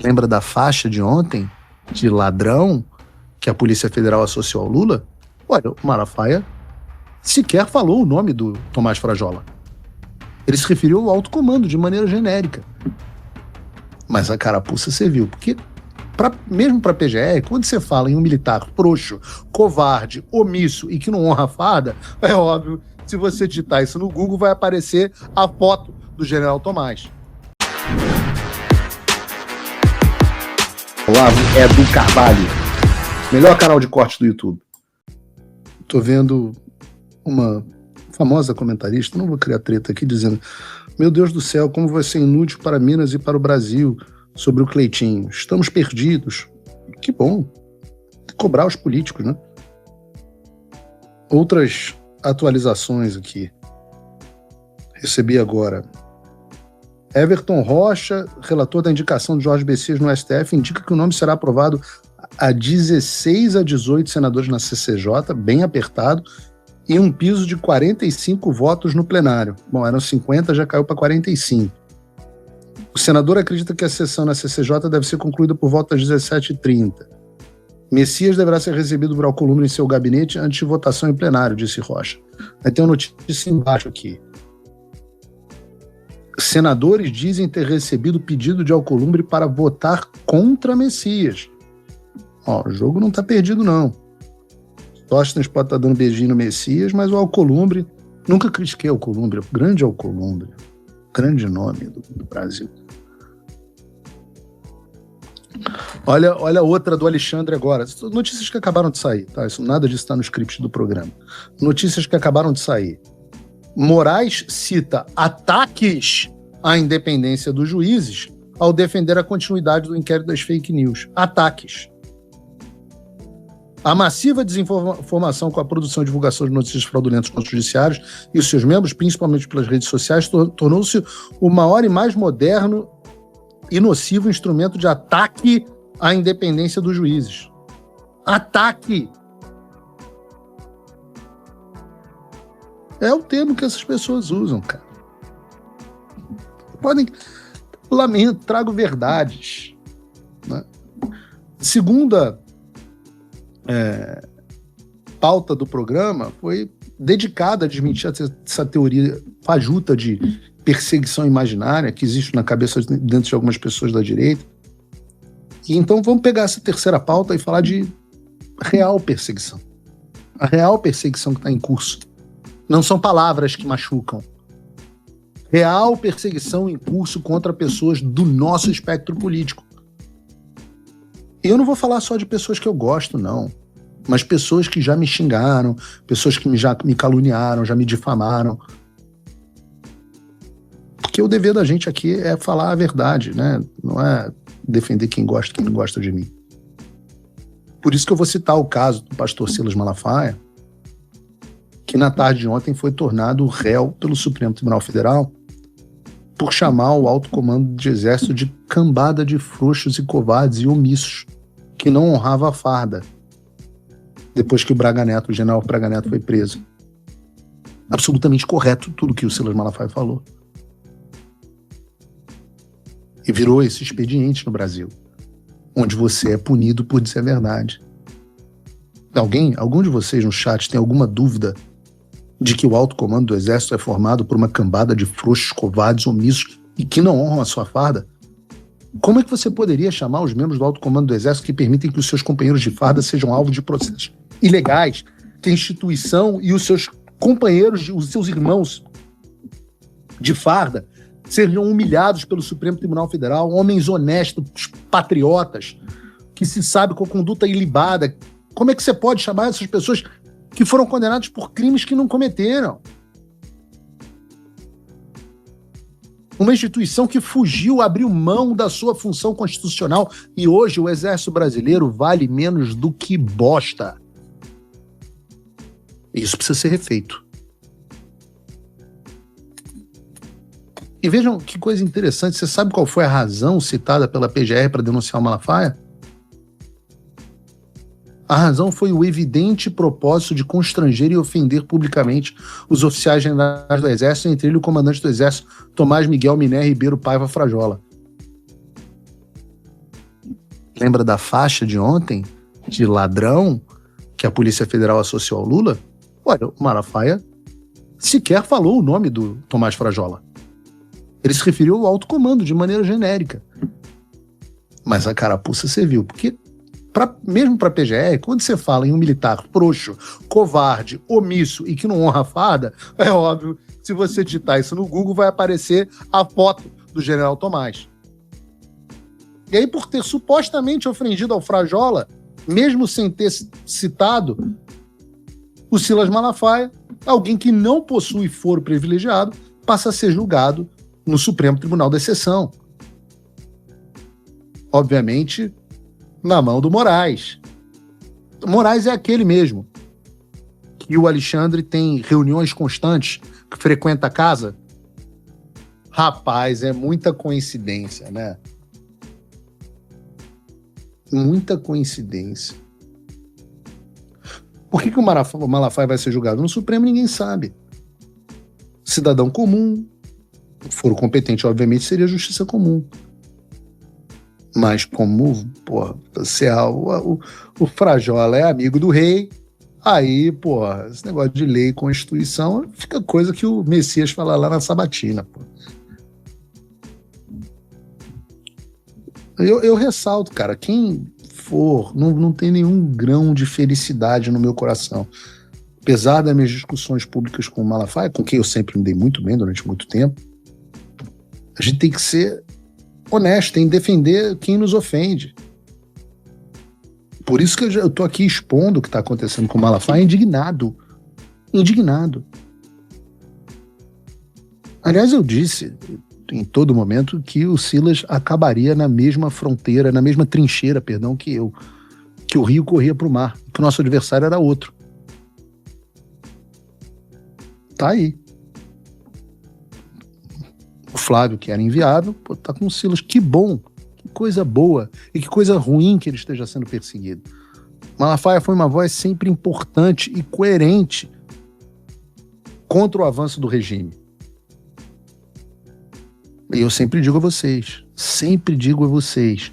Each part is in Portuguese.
Lembra da faixa de ontem, de ladrão, que a Polícia Federal associou ao Lula? Olha, o Malafaia sequer falou o nome do Tomás Frajola. Ele se referiu ao alto comando de maneira genérica. Mas a carapuça serviu, porque mesmo para a PGR, quando você fala em um militar frouxo, covarde, omisso e que não honra a farda, é óbvio, se você digitar isso no Google, vai aparecer a foto do General Tomás. Olavo Edu Carvalho, melhor canal de corte do YouTube. Tô vendo uma famosa comentarista, não vou criar treta aqui, dizendo: meu Deus do céu, como vai ser inútil para Minas e para o Brasil sobre o Cleitinho. Estamos perdidos. Que bom. Tem que cobrar os políticos, né? Outras atualizações aqui. Recebi agora. Everton Rocha, relator da indicação de Jorge Bessias no STF, indica que o nome será aprovado a 16 a 18 senadores na CCJ, bem apertado, e um piso de 45 votos no plenário. Bom, eram 50, já caiu para 45. O senador acredita que a sessão na CCJ deve ser concluída por volta das 17h30. Messias deverá ser recebido por Alcolumbre em seu gabinete antes de votação em plenário, disse Rocha. Aí tem uma notícia embaixo aqui. Senadores dizem ter recebido pedido de Alcolumbre para votar contra Messias. Ó, o jogo não está perdido, não. Sóstenes pode estar dando beijinho no Messias, mas o Alcolumbre, nunca critiquei o Alcolumbre, o grande Alcolumbre, grande nome do Brasil. Olha outra do Alexandre agora. Notícias que acabaram de sair, tá? Nada disso está no script do programa. Notícias que acabaram de sair. Moraes cita ataques à independência dos juízes ao defender a continuidade do inquérito das fake news. Ataques. A massiva desinformação com a produção e divulgação de notícias fraudulentas contra os judiciários e os seus membros, principalmente pelas redes sociais, tornou-se o maior e mais moderno e nocivo instrumento de ataque à independência dos juízes. Ataque! É o termo que essas pessoas usam, cara. Podem... Lamento, trago verdades. Né? Segunda pauta do programa foi dedicada a desmentir essa teoria fajuta de perseguição imaginária que existe na cabeça dentro de algumas pessoas da direita. E então vamos pegar essa terceira pauta e falar de real perseguição. A real perseguição que está em curso. Não são palavras que machucam. Real perseguição em curso contra pessoas do nosso espectro político. E eu não vou falar só de pessoas que eu gosto, não. Mas pessoas que já me xingaram, pessoas que já me caluniaram, já me difamaram. Porque o dever da gente aqui é falar a verdade, né? Não é defender quem não gosta de mim. Por isso que eu vou citar o caso do pastor Silas Malafaia, que na tarde de ontem foi tornado réu pelo Supremo Tribunal Federal por chamar o alto comando de exército de cambada de frouxos e covardes e omissos, que não honrava a farda, depois que o general Braga Neto foi preso. Absolutamente correto tudo que o Silas Malafaia falou. E virou esse expediente no Brasil, onde você é punido por dizer a verdade. Algum de vocês no chat tem alguma dúvida de que o alto comando do exército é formado por uma cambada de frouxos, covardes, omissos e que não honram a sua farda? Como é que você poderia chamar os membros do alto comando do exército que permitem que os seus companheiros de farda sejam alvo de processos ilegais, que a instituição e os seus companheiros, os seus irmãos de farda sejam humilhados pelo Supremo Tribunal Federal, homens honestos, patriotas, que se sabe com a conduta ilibada? Como é que você pode chamar essas pessoas que foram condenadas por crimes que não cometeram? Uma instituição que fugiu, abriu mão da sua função constitucional e hoje o Exército Brasileiro vale menos do que bosta. Isso precisa ser refeito. E vejam que coisa interessante, você sabe qual foi a razão citada pela PGR para denunciar o Malafaia? A razão foi o evidente propósito de constranger e ofender publicamente os oficiais generais do Exército, entre eles o comandante do Exército, Tomás Miguel Miné Ribeiro Paiva Frajola. Lembra da faixa de ontem, de ladrão, que a Polícia Federal associou ao Lula? Olha, o Malafaia sequer falou o nome do Tomás Frajola. Ele se referiu ao alto comando de maneira genérica. Mas a carapuça serviu, porque mesmo para a PGR, quando você fala em um militar frouxo, covarde, omisso e que não honra a farda, é óbvio, se você digitar isso no Google, vai aparecer a foto do general Tomás. E aí, por ter supostamente ofendido ao Frajola, mesmo sem ter citado o Silas Malafaia, alguém que não possui foro privilegiado, passa a ser julgado no Supremo Tribunal da Exceção. Obviamente, na mão do Moraes. O Moraes é aquele mesmo que o Alexandre tem reuniões constantes, que frequenta a casa. Rapaz, é muita coincidência, né? Muita coincidência. Por que o Malafaia vai ser julgado no Supremo? Ninguém sabe. Cidadão comum, foro competente, obviamente, seria justiça comum. Mas como, o Frajola é amigo do rei, aí, esse negócio de lei e constituição fica coisa que o Messias fala lá na Sabatina, Eu ressalto, cara, quem for, não tem nenhum grão de felicidade no meu coração. Apesar das minhas discussões públicas com o Malafaia, com quem eu sempre me dei muito bem durante muito tempo, a gente tem que ser honesto em defender quem nos ofende. Por isso que eu tô aqui expondo o que está acontecendo com o Malafaia, indignado. Aliás, eu disse em todo momento que o Silas acabaria na mesma fronteira, na mesma trincheira, que eu. Que o rio corria para o mar, que o nosso adversário era outro. Tá aí. O Flávio, que era inviável, tá com o Silas. Que bom, que coisa boa e que coisa ruim que ele esteja sendo perseguido. Malafaia foi uma voz sempre importante e coerente contra o avanço do regime. E eu sempre digo a vocês,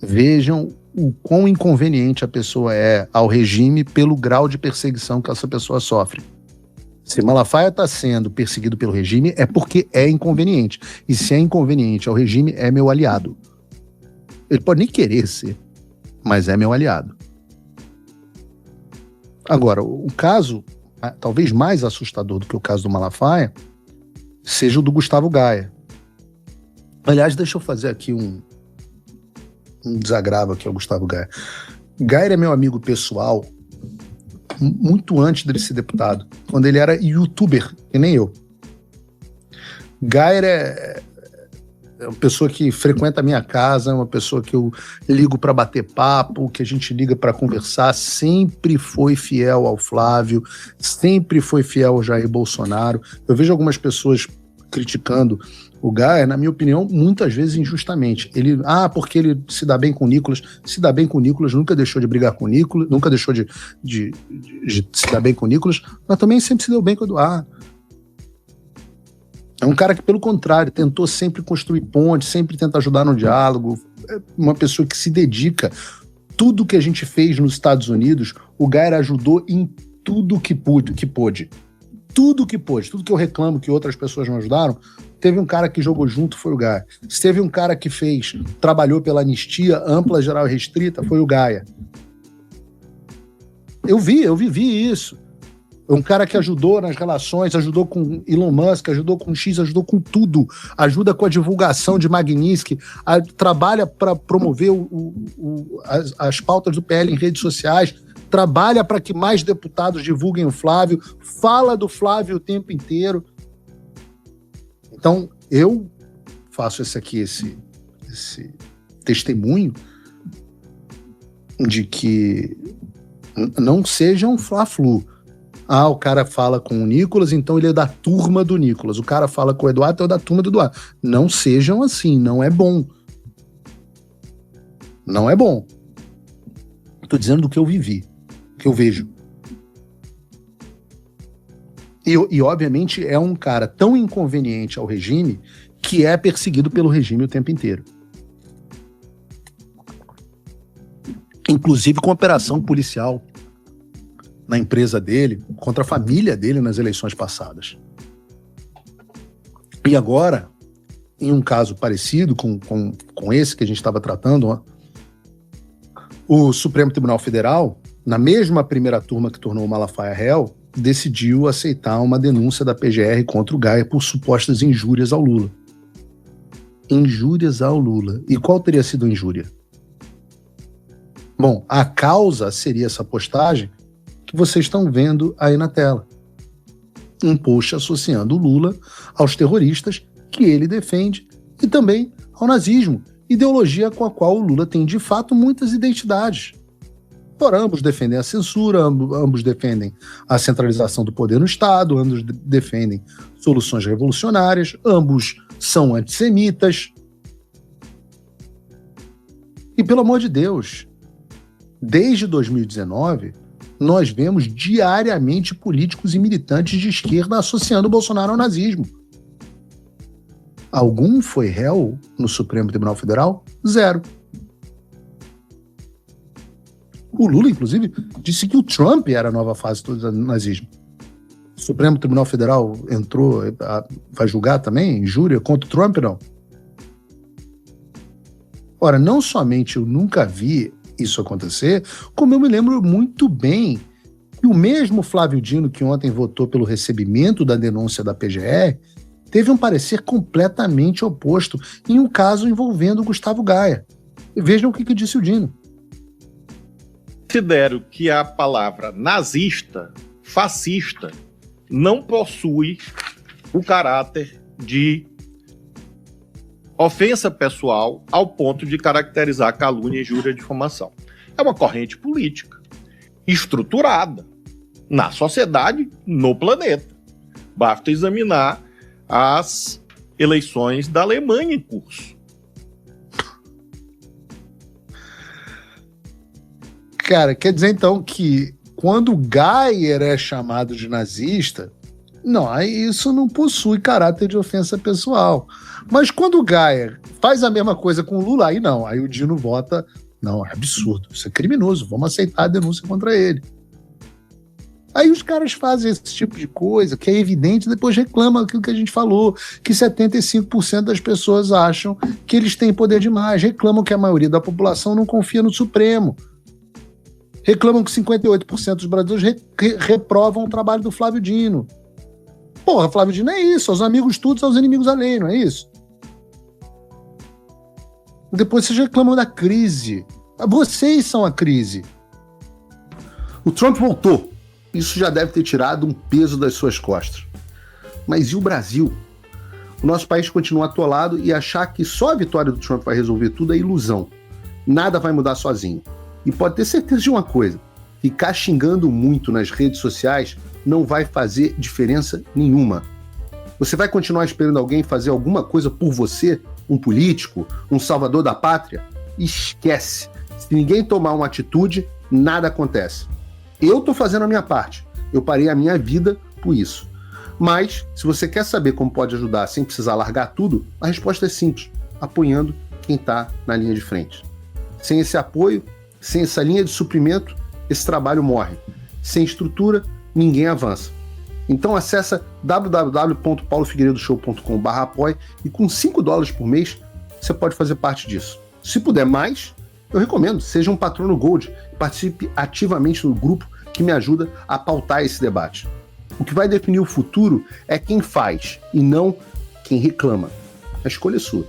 vejam o quão inconveniente a pessoa é ao regime pelo grau de perseguição que essa pessoa sofre. Se Malafaia está sendo perseguido pelo regime, é porque é inconveniente. E se é inconveniente ao regime, é meu aliado. Ele pode nem querer ser, mas é meu aliado. Agora, o caso, talvez mais assustador do que o caso do Malafaia, seja o do Gustavo Gaia. Aliás, deixa eu fazer aqui um desagravo aqui ao Gustavo Gaia. Gaia é meu amigo pessoal muito antes dele ser deputado, quando ele era youtuber, que nem eu. Gaia é uma pessoa que frequenta a minha casa, é uma pessoa que eu ligo para bater papo, que a gente liga para conversar, sempre foi fiel ao Flávio, sempre foi fiel ao Jair Bolsonaro. Eu vejo algumas pessoas criticando o Gaia, na minha opinião, muitas vezes injustamente. Porque ele se dá bem com o Nicolas, nunca deixou de brigar com o Nicolas, nunca deixou de se dar bem com o Nicolas, mas também sempre se deu bem com o Eduardo. É um cara que, pelo contrário, tentou sempre construir pontes, sempre tenta ajudar no diálogo, é uma pessoa que se dedica. Tudo que a gente fez nos Estados Unidos, o Gaia ajudou em tudo que pôde. Tudo que eu reclamo que outras pessoas não ajudaram, teve um cara que jogou junto, foi o Gaia. Se teve um cara que trabalhou pela anistia ampla, geral e restrita, foi o Gaia. Eu vivi isso. Um cara que ajudou nas relações, ajudou com Elon Musk, ajudou com X, ajudou com tudo. Ajuda com a divulgação de Magnitsky, trabalha para promover as pautas do PL em redes sociais, trabalha para que mais deputados divulguem o Flávio, fala do Flávio o tempo inteiro. Então, eu faço esse testemunho de que não seja um fla-flu. O cara fala com o Nicolas, então ele é da turma do Nicolas. O cara fala com o Eduardo, então é da turma do Eduardo. Não sejam assim, não é bom. Não é bom. Estou dizendo do que eu vivi, que eu vejo. E, obviamente, é um cara tão inconveniente ao regime que é perseguido pelo regime o tempo inteiro. inclusive com operação policial na empresa dele, contra a família dele nas eleições passadas. E agora, em um caso parecido com esse que a gente estava tratando, ó, o Supremo Tribunal Federal, na mesma primeira turma que tornou o Malafaia réu, decidiu aceitar uma denúncia da PGR contra o Gaia por supostas injúrias ao Lula. Injúrias ao Lula. E qual teria sido a injúria? Bom, a causa seria essa postagem que vocês estão vendo aí na tela. Um post associando o Lula aos terroristas que ele defende e também ao nazismo, ideologia com a qual o Lula tem de fato muitas identidades. Ora, ambos defendem a censura, ambos defendem a centralização do poder no Estado, ambos defendem soluções revolucionárias, ambos são antissemitas. E pelo amor de Deus, desde 2019, nós vemos diariamente políticos e militantes de esquerda associando o Bolsonaro ao nazismo. Algum foi réu no Supremo Tribunal Federal? Zero. O Lula, inclusive, disse que o Trump era a nova fase do nazismo. O Supremo Tribunal Federal entrou, vai julgar também injúria contra o Trump, não? Ora, não somente eu nunca vi isso acontecer, como eu me lembro muito bem que o mesmo Flávio Dino, que ontem votou pelo recebimento da denúncia da PGR, teve um parecer completamente oposto em um caso envolvendo o Gustavo Gaia. Vejam o que disse o Dino. Considero que a palavra nazista, fascista, não possui o caráter de ofensa pessoal ao ponto de caracterizar calúnia, injúria e difamação. É uma corrente política estruturada na sociedade, no planeta. Basta examinar as eleições da Alemanha em curso. Cara, quer dizer então que quando Geyer é chamado de nazista, não, aí isso não possui caráter de ofensa pessoal. Mas quando o Geyer faz a mesma coisa com o Lula, aí não, aí o Dino vota, não, é absurdo, isso é criminoso, vamos aceitar a denúncia contra ele. Aí os caras fazem esse tipo de coisa, que é evidente, depois reclamam aquilo que a gente falou, que 75% das pessoas acham que eles têm poder demais, reclamam que a maioria da população não confia no Supremo. Reclamam que 58% dos brasileiros reprovam o trabalho do Flávio Dino. Porra, Flávio Dino é isso, aos amigos tudo, aos inimigos além, não é isso? Depois vocês reclamam da crise. Vocês são a crise. O Trump voltou. Isso já deve ter tirado um peso das suas costas. Mas e o Brasil? O nosso país continua atolado e achar que só a vitória do Trump vai resolver tudo é ilusão. Nada vai mudar sozinho. E pode ter certeza de uma coisa, ficar xingando muito nas redes sociais não vai fazer diferença nenhuma. Você vai continuar esperando alguém fazer alguma coisa por você, um político, um salvador da pátria? Esquece. Se ninguém tomar uma atitude, nada acontece. Eu estou fazendo a minha parte. Eu parei a minha vida por isso. Mas, se você quer saber como pode ajudar sem precisar largar tudo, a resposta é simples, apoiando quem está na linha de frente. Sem esse apoio, sem essa linha de suprimento, esse trabalho morre. Sem estrutura, ninguém avança. Então acessa www.paulofigueiredoshow.com/apoie e com $5 por mês você pode fazer parte disso. Se puder mais, eu recomendo, seja um patrono Gold e participe ativamente no grupo que me ajuda a pautar esse debate. O que vai definir o futuro é quem faz e não quem reclama. A escolha é sua.